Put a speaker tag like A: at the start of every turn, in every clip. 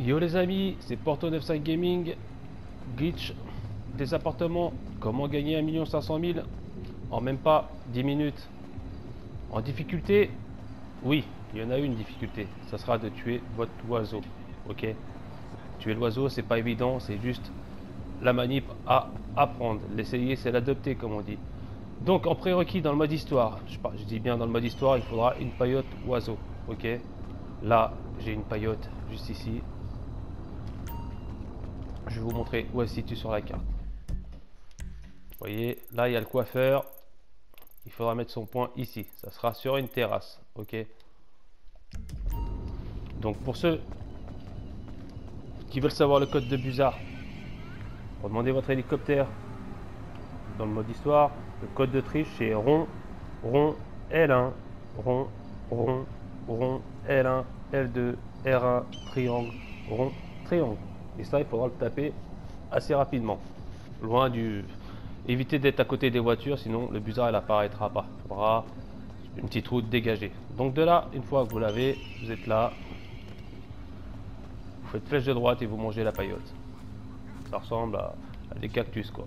A: Yo les amis, c'est Porto95 Gaming, glitch des appartements, comment gagner 1 500 000 en même pas 10 minutes. En difficulté, oui, il y en a une difficulté, ça sera de tuer votre oiseau, ok. Tuer l'oiseau, c'est pas évident, c'est juste la manip à apprendre. L'essayer, c'est l'adopter, comme on dit. Donc en prérequis dans le mode histoire, je dis bien dans le mode histoire, il faudra une paillote oiseau, ok. Là, j'ai une paillote juste ici. Je vais vous montrer où elle se situe sur la carte. Vous voyez, là il y a le coiffeur. Il faudra mettre son point ici. Ça sera sur une terrasse. Ok. Donc pour ceux qui veulent savoir le code de Busard, demandez votre hélicoptère dans le mode histoire. Le code de triche c'est rond, rond, L1, rond, rond, rond, L1, L2, R1, triangle, rond, triangle. Et ça, il faudra le taper assez rapidement. Loin du... Évitez d'être à côté des voitures, sinon le busard il apparaîtra pas. Il faudra une petite route dégagée. Donc de là, une fois que vous l'avez, vous êtes là. Vous faites flèche de droite et vous mangez la paillote. Ça ressemble à des cactus quoi.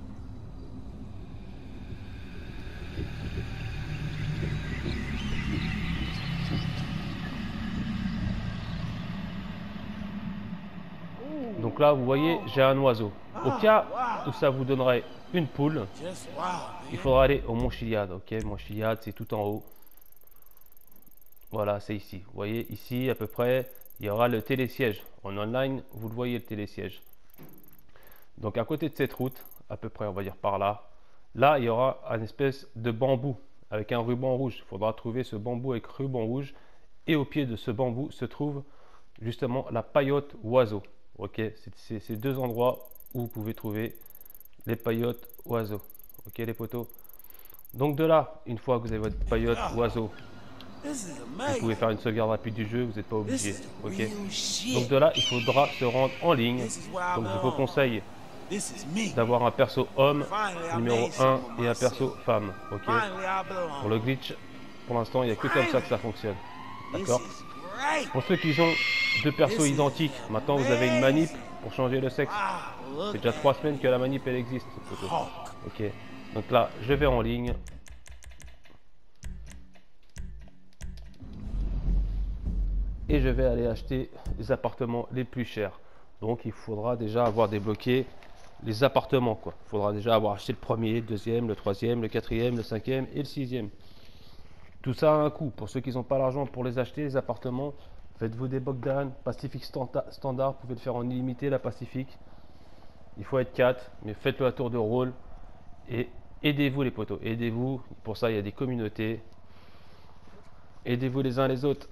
A: Donc là, vous voyez, j'ai un oiseau. Au cas où ça vous donnerait une poule, il faudra aller au Mont Chiliad. Ok, Mont Chiliad, c'est tout en haut. Voilà, c'est ici. Vous voyez, ici à peu près, il y aura le télésiège. En online, vous le voyez le télésiège. Donc à côté de cette route, à peu près, on va dire par là, là, il y aura un espèce de bambou avec un ruban rouge. Il faudra trouver ce bambou avec ruban rouge. Et au pied de ce bambou se trouve justement la paillote oiseau. Ok, c'est ces deux endroits où vous pouvez trouver les paillotes oiseaux. Ok les potos. Donc de là, une fois que vous avez votre paillote oiseau, vous pouvez faire une sauvegarde rapide du jeu, vous n'êtes pas obligé. Ok. Donc de là, il faudra se rendre en ligne. Donc je vous conseille d'avoir un perso homme numéro 1 et un perso femme. Ok. Pour le glitch, pour l'instant, il n'y a que comme ça que ça fonctionne. D'accord. Pour ceux qui ont deux persos identiques, maintenant vous avez une manip pour changer le sexe. C'est déjà 3 semaines que la manip elle existe. Ok. Donc là, je vais en ligne. Et je vais aller acheter les appartements les plus chers. Donc il faudra déjà avoir débloqué les appartements quoi. Il faudra déjà avoir acheté le premier, le deuxième, le troisième, le quatrième, le cinquième et le sixième. Tout ça a un coût. Pour ceux qui n'ont pas l'argent pour les acheter, les appartements, faites-vous des Bogdan, Pacific standard, vous pouvez le faire en illimité la Pacific. Il faut être 4, mais faites-le à tour de rôle et aidez-vous les potos, aidez-vous. Pour ça, il y a des communautés. Aidez-vous les uns les autres.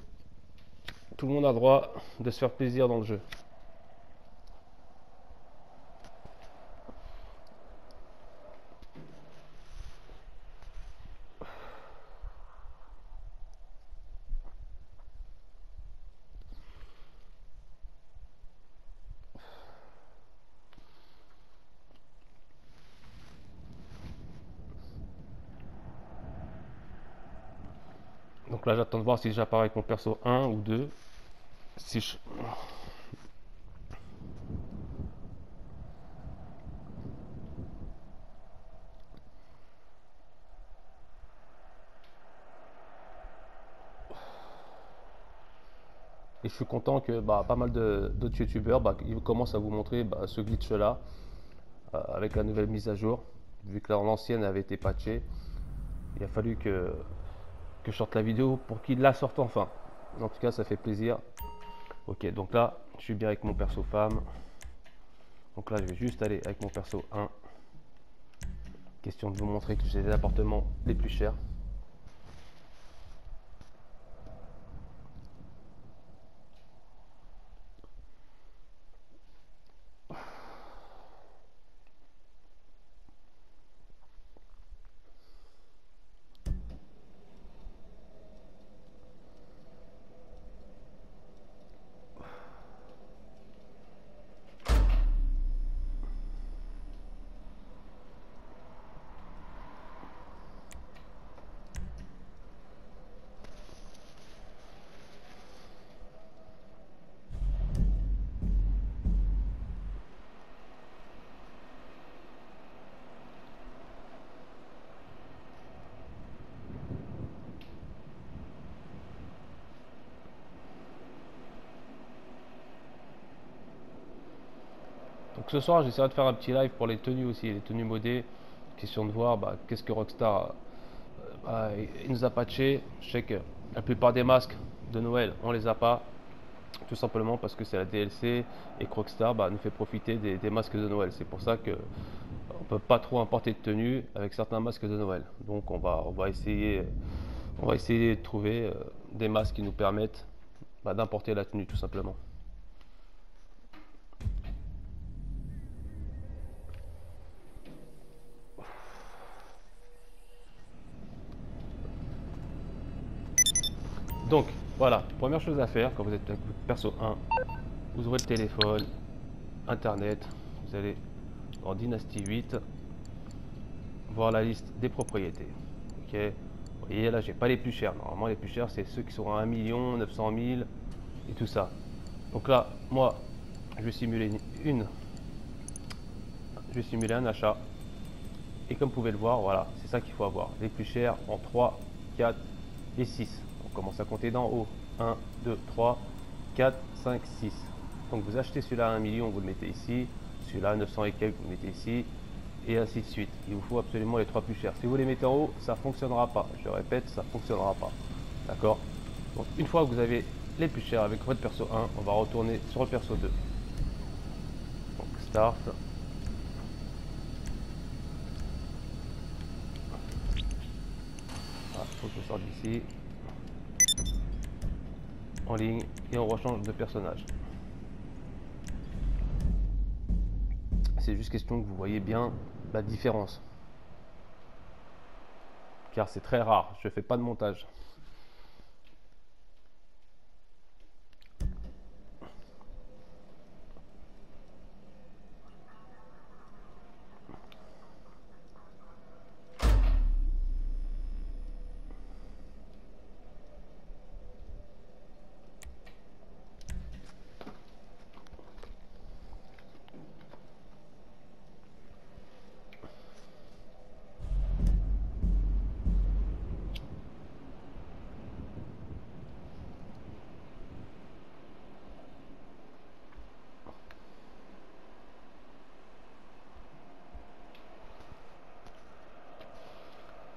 A: Tout le monde a droit de se faire plaisir dans le jeu. Donc là, j'attends de voir si j'apparais avec mon perso 1 ou 2. Si je... Et je suis content que pas mal d'autres youtubeurs ils commencent à vous montrer ce glitch là avec la nouvelle mise à jour. Vu que l'ancienne avait été patchée, il a fallu que je sorte la vidéo pour qu'il la sorte enfin. En tout cas, ça fait plaisir. Ok, donc là, je suis bien avec mon perso femme. Donc là, je vais juste aller avec mon perso 1. Question de vous montrer que j'ai les appartements les plus chers. Donc ce soir, j'essaierai de faire un petit live pour les tenues aussi, les tenues modées. Question de voir qu'est-ce que Rockstar il nous a patché. Je sais que la plupart des masques de Noël, on les a pas. Tout simplement parce que c'est la DLC et que Rockstar nous fait profiter des masques de Noël. C'est pour ça que on peut pas trop importer de tenue avec certains masques de Noël. Donc on va essayer de trouver des masques qui nous permettent d'importer la tenue tout simplement. Donc voilà, première chose à faire quand vous êtes avec votre perso 1, vous ouvrez le téléphone, internet, vous allez dans Dynasty 8, voir la liste des propriétés. Ok, vous voyez là, j'ai pas les plus chers. Normalement, les plus chers, c'est ceux qui sont à 1 million, 900 000 et tout ça. Donc là, moi, je vais simuler un achat. Et comme vous pouvez le voir, voilà, c'est ça qu'il faut avoir. Les plus chers en 3, 4 et 6. On commence à compter d'en haut. 1, 2, 3, 4, 5, 6. Donc vous achetez celui-là à 1 million, vous le mettez ici. Celui-là à 900 et quelques, vous le mettez ici. Et ainsi de suite. Il vous faut absolument les 3 plus chers. Si vous les mettez en haut, ça ne fonctionnera pas. Je répète, ça ne fonctionnera pas. D'accord? Donc une fois que vous avez les plus chers avec votre perso 1, on va retourner sur le perso 2. Donc start. Il faut que je sorte d'ici. En ligne et on rechange de personnage. C'est juste question que vous voyez bien la différence. Car c'est très rare, je ne fais pas de montage.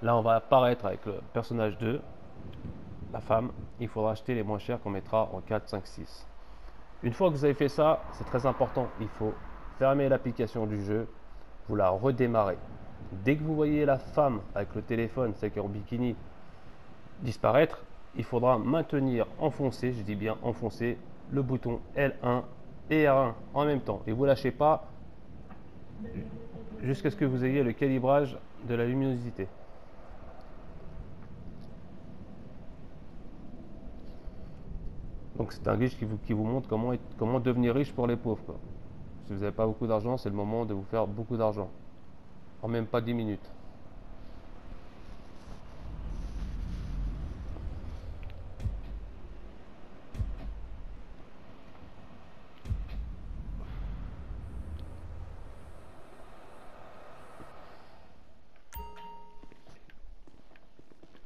A: Là, on va apparaître avec le personnage 2, la femme. Il faudra acheter les moins chers qu'on mettra en 4, 5, 6. Une fois que vous avez fait ça, c'est très important. Il faut fermer l'application du jeu, vous la redémarrez. Dès que vous voyez la femme avec le téléphone, celle qui est en bikini, disparaître, il faudra maintenir enfoncé, je dis bien enfoncé, le bouton L1 et R1 en même temps. Et vous ne lâchez pas jusqu'à ce que vous ayez le calibrage de la luminosité. Donc c'est un glitch qui vous montre comment devenir riche pour les pauvres, quoi. Si vous n'avez pas beaucoup d'argent, c'est le moment de vous faire beaucoup d'argent. En même pas 10 minutes.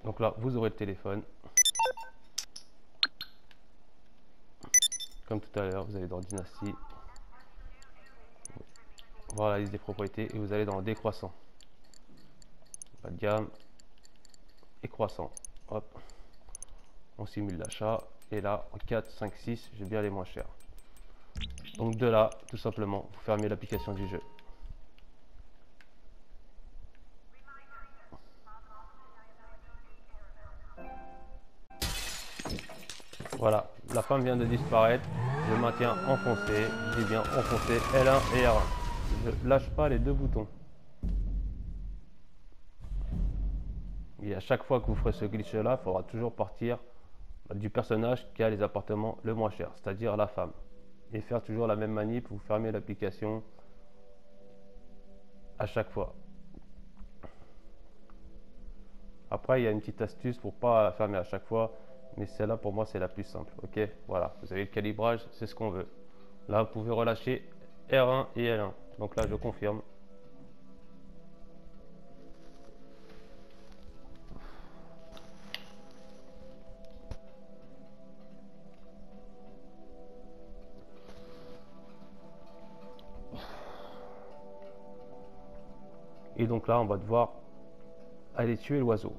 A: Donc là, vous aurez le téléphone. Comme tout à l'heure, vous allez dans Dynasty. Voir la liste des propriétés et vous allez dans décroissant. Bas de gamme et croissant. Hop. On simule l'achat. Et là, en 4, 5, 6, j'ai bien les moins chers. Donc de là, tout simplement, vous fermez l'application du jeu. Voilà, la femme vient de disparaître. Je maintiens enfoncé. J'ai bien enfoncé L1 et R1. Je lâche pas les deux boutons. Et à chaque fois que vous ferez ce glitch là, il faudra toujours partir du personnage qui a les appartements le moins cher, c'est-à-dire la femme. Et faire toujours la même manip, vous fermez l'application à chaque fois. Après, il y a une petite astuce pour pas la fermer à chaque fois, mais celle-là pour moi c'est la plus simple. Ok, voilà, vous avez le calibrage, c'est ce qu'on veut. Là, vous pouvez relâcher R1 et L1. Donc là, je confirme. Et donc là, on va devoir aller tuer l'oiseau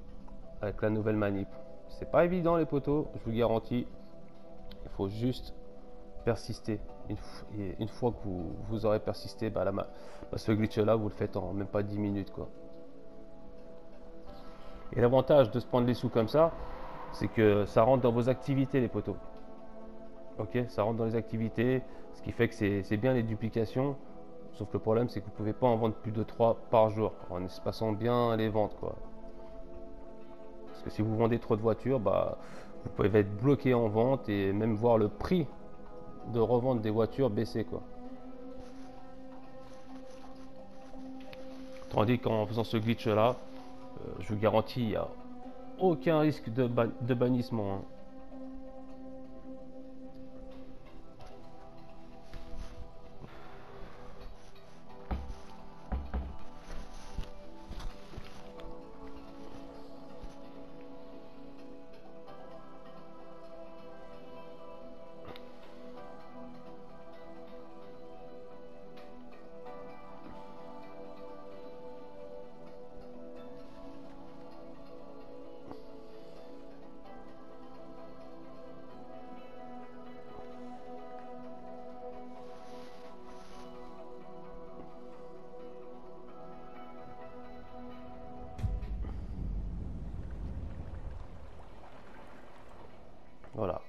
A: avec la nouvelle manip. C'est pas évident les potos, je vous le garantis. Il faut juste persister. Une fois que vous aurez persisté, bah, ce glitch là, vous le faites en même pas 10 minutes quoi. Et l'avantage de se prendre les sous comme ça, c'est que ça rentre dans vos activités les potos. Ok, ça rentre dans les activités, ce qui fait que c'est bien les duplications. Sauf que le problème, c'est que vous ne pouvez pas en vendre plus de 3 par jour, en espaçant bien les ventes quoi. Parce que si vous vendez trop de voitures, bah, vous pouvez être bloqué en vente et même voir le prix de revente des voitures baisser quoi. Tandis qu'en faisant ce glitch là, je vous garantis, il n'y a aucun risque de bannissement. Hein. Voilà.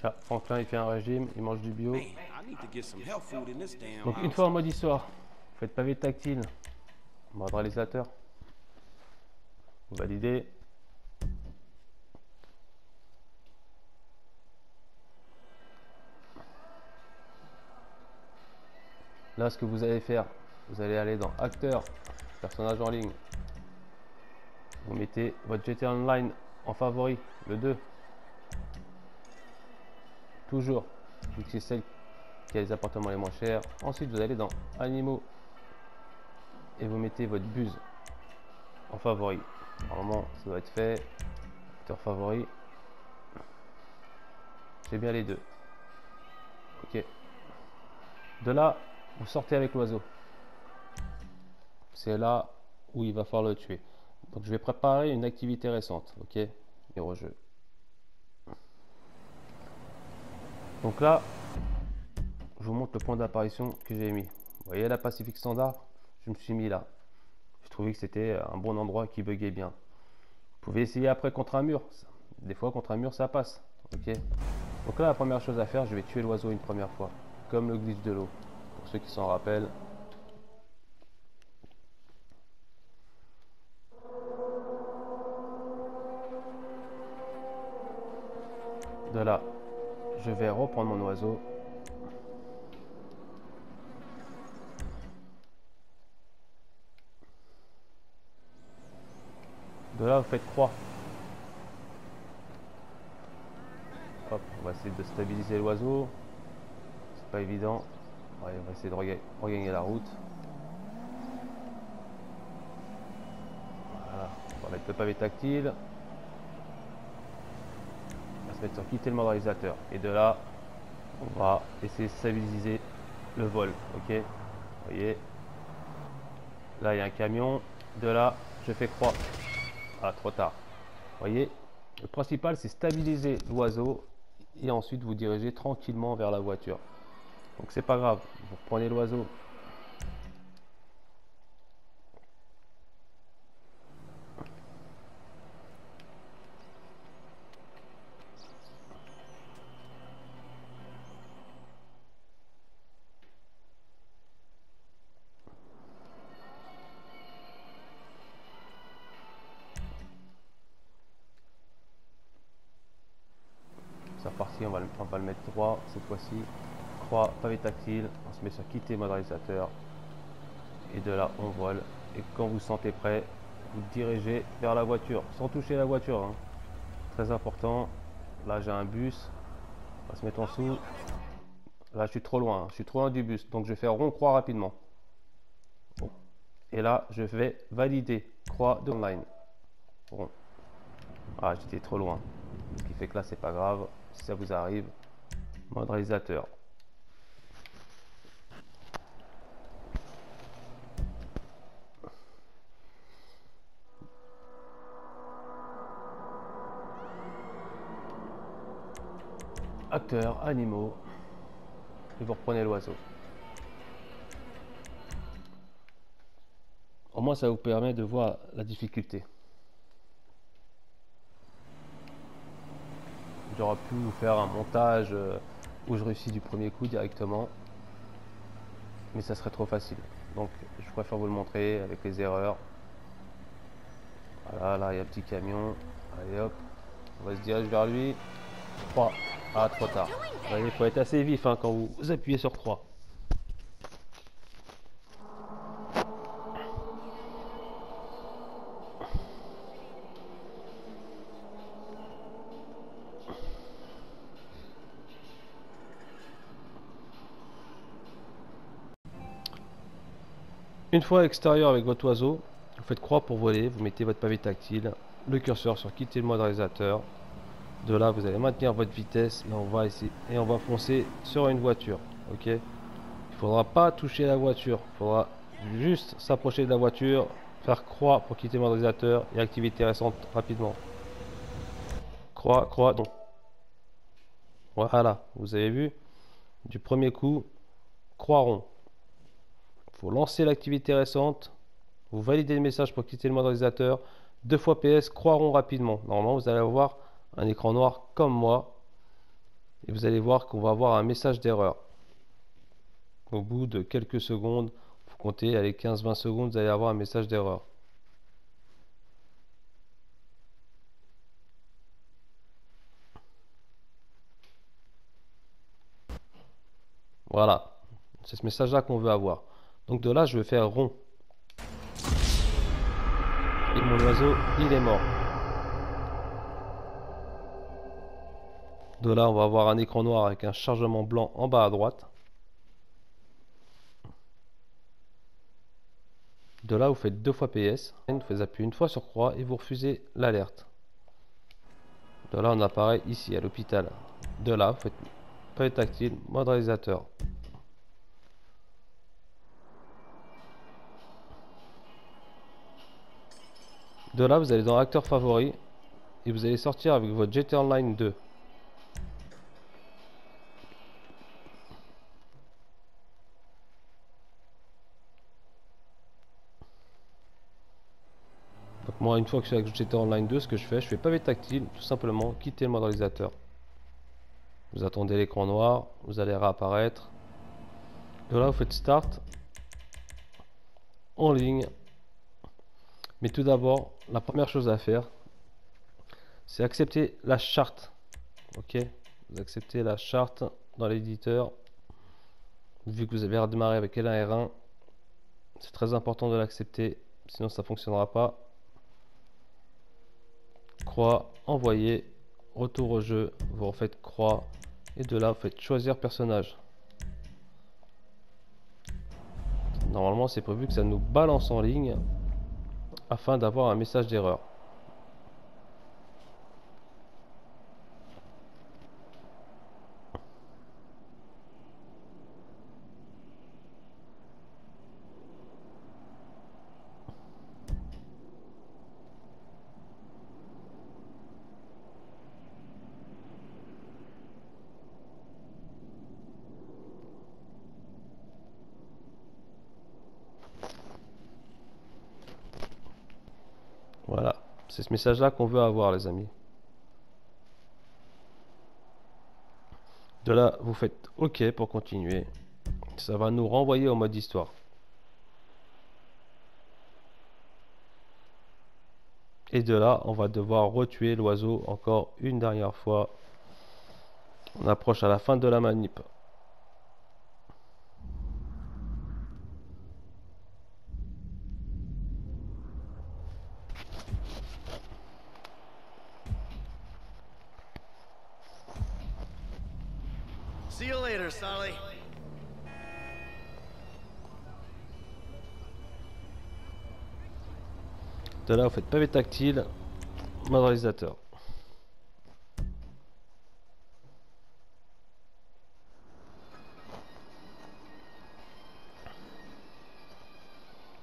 A: Ah, Franklin il fait un régime, il mange du bio. Donc une fois en mode histoire, vous faites pavé tactile, mode réalisateur. Vous validez. Là ce que vous allez faire, vous allez aller dans acteur, personnage en ligne. Vous mettez votre GTA Online en favori, le 2. Toujours, vu que c'est celle qui a les appartements les moins chers. Ensuite, vous allez dans animaux et vous mettez votre buse en favori. Normalement, ça doit être fait. Acteur favori. J'ai bien les deux. Ok. De là, vous sortez avec l'oiseau. C'est là où il va falloir le tuer. Donc, je vais préparer une activité récente. Ok. Numéro jeu. Donc là, je vous montre le point d'apparition que j'ai mis. Vous voyez la Pacific Standard, je me suis mis là. Je trouvais que c'était un bon endroit qui buguait bien. Vous pouvez essayer après contre un mur. Des fois contre un mur ça passe. Ok. Donc là la première chose à faire, je vais tuer l'oiseau une première fois. Comme le glitch de l'eau. Pour ceux qui s'en rappellent. De là, je vais reprendre mon oiseau. De là, vous faites croix. Hop, on va essayer de stabiliser l'oiseau. C'est pas évident. Ouais, on va essayer de regagner la route. Voilà, on va mettre le pavé tactile. On va se mettre sur quitter le mode réalisateur. Et de là, on va essayer de stabiliser le vol. Ok, vous voyez. Là, il y a un camion. De là, je fais croix. Ah, trop tard. Vous voyez, le principal, c'est stabiliser l'oiseau et ensuite vous dirigez tranquillement vers la voiture. Donc, c'est pas grave. Vous reprenez l'oiseau. C'est reparti. On va le mettre droit cette fois-ci. Croix, pavé tactile. On se met sur quitter mode réalisateur. Et de là, on vole. Et quand vous sentez prêt, vous dirigez vers la voiture sans toucher la voiture. Hein. Très important. Là, j'ai un bus. On va se mettre en dessous. Là, je suis trop loin. Hein. Je suis trop loin du bus. Donc, je vais faire rond-croix rapidement. Bon. Et là, je vais valider croix de online. Bon. Ah, j'étais trop loin. Ce qui fait que là, c'est pas grave. Si ça vous arrive, mode réalisateur. acteurs, animaux, et vous reprenez l'oiseau. Au moins ça vous permet de voir la difficulté. J'aurais pu vous faire un montage où je réussis du premier coup directement, mais ça serait trop facile. Donc je préfère vous le montrer avec les erreurs. Voilà, là il y a un petit camion. Allez hop, on va se diriger vers lui. 3. Ah, trop tard. Vous voyez, il faut être assez vif quand vous appuyez sur 3. Une fois à l'extérieur avec votre oiseau, vous faites croix pour voler, vous mettez votre pavé tactile, le curseur sur quitter le mode réalisateur. De là, vous allez maintenir votre vitesse et on va essayer et on va foncer sur une voiture. Ok. Il ne faudra pas toucher la voiture, il faudra juste s'approcher de la voiture, faire croix pour quitter le mode réalisateur et activité récente rapidement. Croix, croix, donc. Voilà, vous avez vu, du premier coup, croix rond. Il faut lancer l'activité récente. Vous validez le message pour quitter le mode réalisateur. 2 fois PS, croix rond rapidement. Normalement, vous allez avoir un écran noir comme moi. Et vous allez voir qu'on va avoir un message d'erreur. Au bout de quelques secondes, vous comptez, allez 15-20 secondes, vous allez avoir un message d'erreur. Voilà. C'est ce message-là qu'on veut avoir. Donc de là, je vais faire rond. Et mon oiseau, il est mort. De là, on va avoir un écran noir avec un chargement blanc en bas à droite. De là, vous faites 2 fois PS. Vous faites appuyer une fois sur croix et vous refusez l'alerte. De là, on apparaît ici à l'hôpital. De là, vous faites pavé tactile, mode réalisateur. De là, vous allez dans acteur favori et vous allez sortir avec votre GT Online 2. Donc moi, une fois que je suis avec GT Online 2, ce que je fais pavé tactile, tout simplement quitter le mode réalisateur. Vous attendez l'écran noir, vous allez réapparaître. De là, vous faites start en ligne. Mais tout d'abord, la première chose à faire, c'est accepter la charte. Ok, vous acceptez la charte dans l'éditeur. Vu que vous avez redémarré avec L1 R1, c'est très important de l'accepter, sinon ça ne fonctionnera pas. Croix, envoyer, retour au jeu, vous refaites croix, et de là vous faites choisir personnage. Normalement c'est prévu que ça nous balance en ligne afin d'avoir un message d'erreur. Voilà, c'est ce message là qu'on veut avoir les amis. De là vous faites OK pour continuer. Ça va nous renvoyer au mode histoire. Et de là on va devoir retuer l'oiseau encore une dernière fois. On approche à la fin de la manip.
B: See you later, Sully.
A: De là vous faites pavé tactile, mode réalisateur.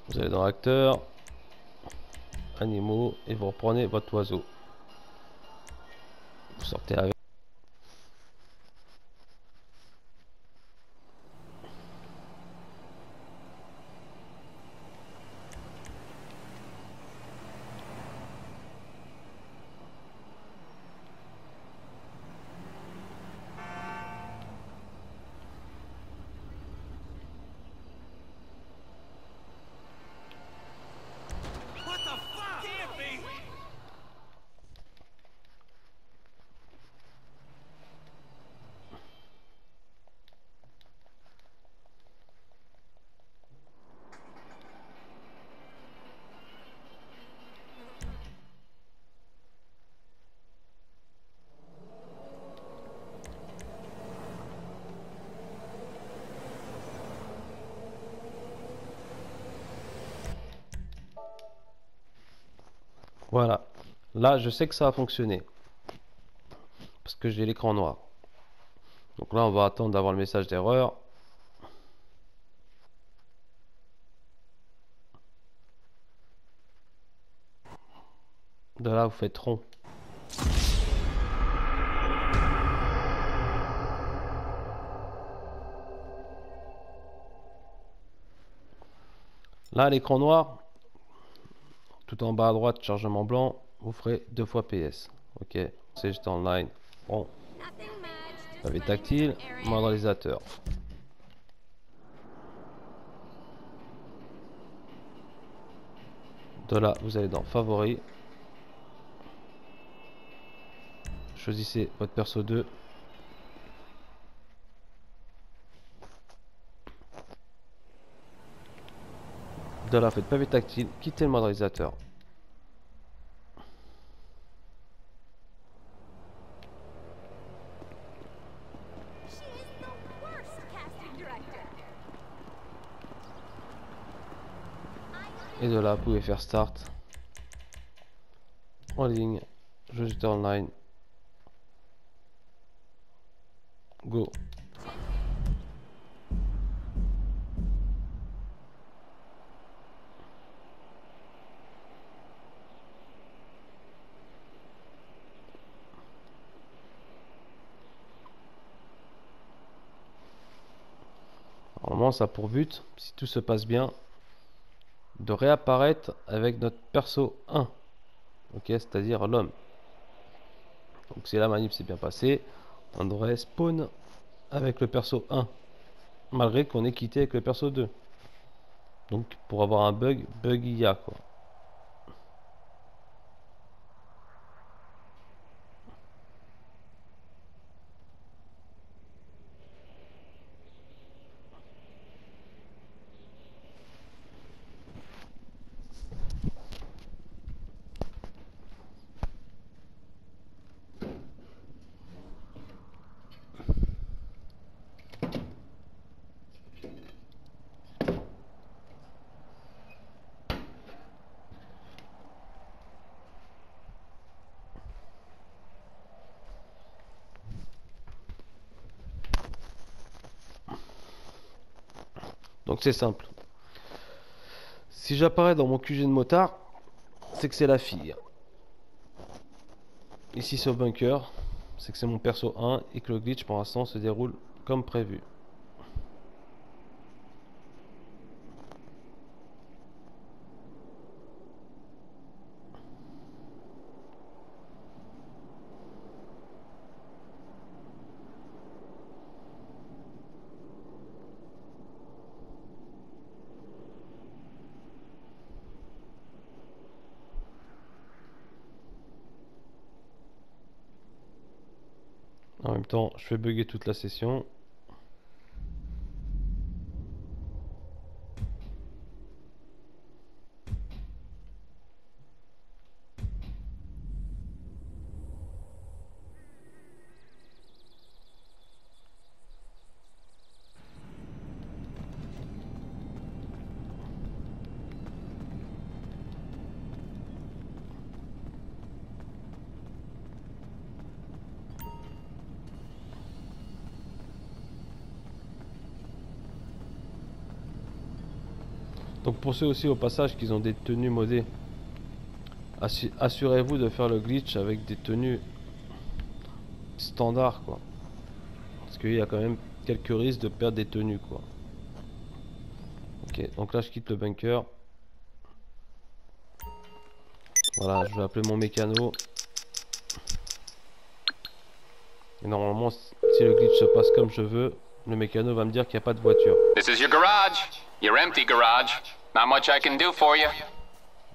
A: Vous allez dans acteur, animaux et vous reprenez votre oiseau. Vous sortez avec. Voilà. Là, je sais que ça a fonctionné. Parce que j'ai l'écran noir. Donc là, on va attendre d'avoir le message d'erreur. De là, vous faites rond. Là, l'écran noir, tout en bas à droite, chargement blanc, vous ferez 2 fois PS. Ok, c'est juste online. Bon, pavé tactile, mode réalisateur. De là, vous allez dans favoris. Choisissez votre perso 2. De là, faites pavé tactile, quittez le mode réalisateur. Et de là, vous pouvez faire start. En ligne, jeu online. Go. Normalement, ça a pour but, si tout se passe bien, de réapparaître avec notre perso 1. Ok, c'est-à-dire l'homme. Donc si la manip s'est bien passée, on devrait spawn avec le perso 1. Malgré qu'on ait quitté avec le perso 2. Donc pour avoir un bug il y a quoi. Donc c'est simple. Si j'apparais dans mon QG de motard, c'est que c'est la fille. Ici c'est au bunker, c'est que c'est mon perso 1 et que le glitch pour l'instant se déroule comme prévu. En même temps, je fais bugger toute la session. Donc pour ceux aussi au passage qui ont des tenues modées, assurez-vous de faire le glitch avec des tenues standards quoi. Parce qu'il y a quand même quelques risques de perdre des tenues quoi. Ok, donc là je quitte le bunker. Voilà, je vais appeler mon mécano. Et normalement, si le glitch se passe comme je veux, le mécano va me dire qu'il n'y a pas de voiture.
C: This is your garage. Your empty garage. Not much I can do for you.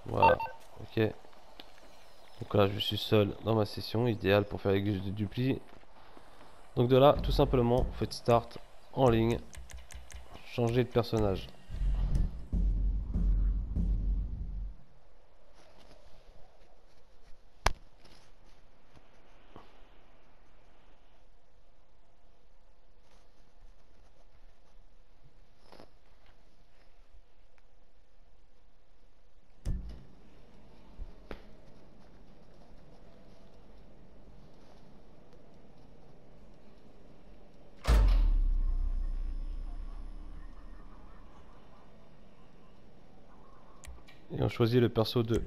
A: Voilà, ok. Donc là, je suis seul dans ma session, idéal pour faire les glitches de dupli. Donc de là, tout simplement, vous faites start en ligne, changer de personnage. Et on choisit le perso 2.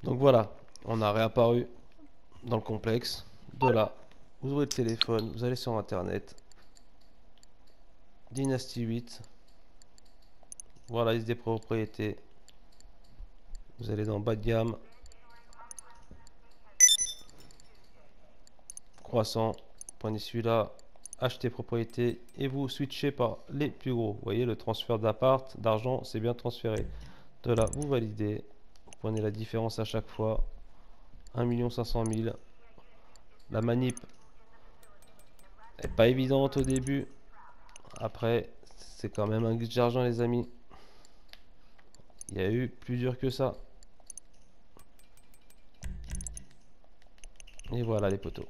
A: Donc voilà, on a réapparu dans le complexe. De là, vous ouvrez le téléphone, vous allez sur internet. Dynasty 8. Voilà, liste des propriétés. Vous allez dans bas de gamme. Croissant. Prenez celui-là. Acheter propriété. Et vous switchez par les plus gros. Vous voyez, le transfert d'appart, d'argent, c'est bien transféré. De là, vous validez. Vous prenez la différence à chaque fois. 1 500 000. La manip n'est pas évidente au début. Après, c'est quand même un glitch d'argent, les amis. Il y a eu plus dur que ça. Et voilà les potos.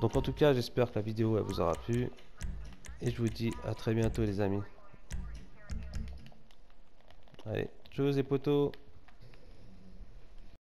A: Donc en tout cas, j'espère que la vidéo elle vous aura plu. Et je vous dis à très bientôt les amis. Allez, tchuss les potos.